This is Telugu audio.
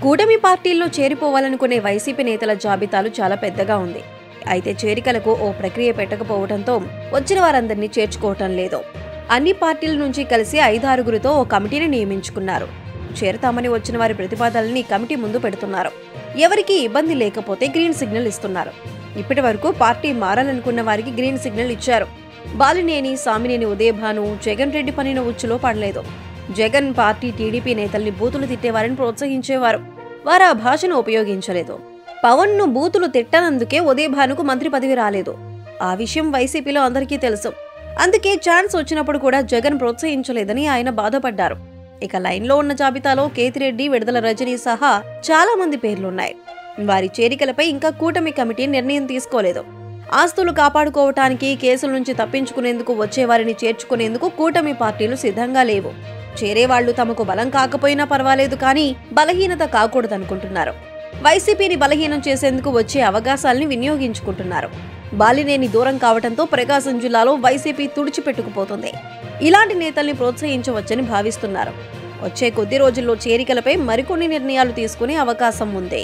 కూటమి పార్టీల్లో చేరిపోవాలనుకునే వైసీపీ నేతల జాబితాలు చాలా పెద్దగా ఉంది. అయితే చేరికలకు ఓ ప్రక్రియ పెట్టకపోవడంతో వచ్చిన వారందరినీ చేర్చుకోవటం లేదు. అన్ని పార్టీల నుంచి కలిసి 5-6గురితో ఓ కమిటీని నియమించుకున్నారు. చేరతామని వచ్చిన వారి ప్రతిపాదనల్ని కమిటీ ముందు పెడుతున్నారు. ఎవరికి ఇబ్బంది లేకపోతే గ్రీన్ సిగ్నల్ ఇస్తున్నారు. ఇప్పటి వరకు పార్టీ మారాలనుకున్న వారికి గ్రీన్ సిగ్నల్ ఇచ్చారు. బాలినేని, సామినేని ఉదయభాను, జగన్ రెడ్డి పనిన ఉచ్చులో పడలేదు. జగన్ పార్టీ టీడీపీ నేతల్ని బూతులు తిట్టేవారని ప్రోత్సహించేవారు. వారు ఆ భాషను ఉపయోగించలేదు. పవన్ ను బూతులు తిట్టనందుకే ఉదయభానుకు మంత్రి పదవి రాలేదు. ఆ విషయం వైసీపీలో అందరికీ తెలుసు. అందుకే ఛాన్స్ వచ్చినప్పుడు కూడా జగన్ ప్రోత్సహించలేదని ఆయన బాధపడ్డారు. ఇక లైన్లో ఉన్న జాబితాలో కేతిరెడ్డి, విడుదల రజనీ సహా చాలా మంది పేర్లున్నాయి. వారి చేరికలపై ఇంకా కూటమి కమిటీ నిర్ణయం తీసుకోలేదు. ఆస్తులు కాపాడుకోవటానికి, కేసుల నుంచి తప్పించుకునేందుకు వచ్చేవారిని చేర్చుకునేందుకు కూటమి పార్టీలు సిద్ధంగా లేవు. చేరేవాళ్లు తమకు బలం కాకపోయినా పర్వాలేదు, కానీ బలహీనత కాకూడదనుకుంటున్నారు. వైసీపీని బలహీనం చేసేందుకు వచ్చే అవకాశాల్ని వినియోగించుకుంటున్నారు. బాలినేని దూరం కావడంతో ప్రకాశం జిల్లాలో వైసీపీ తుడిచిపెట్టుకుపోతుంది. ఇలాంటి నేతల్ని ప్రోత్సహించవచ్చని భావిస్తున్నారు. వచ్చే కొద్ది రోజుల్లో చేరికలపై మరికొన్ని నిర్ణయాలు తీసుకునే అవకాశం ఉంది.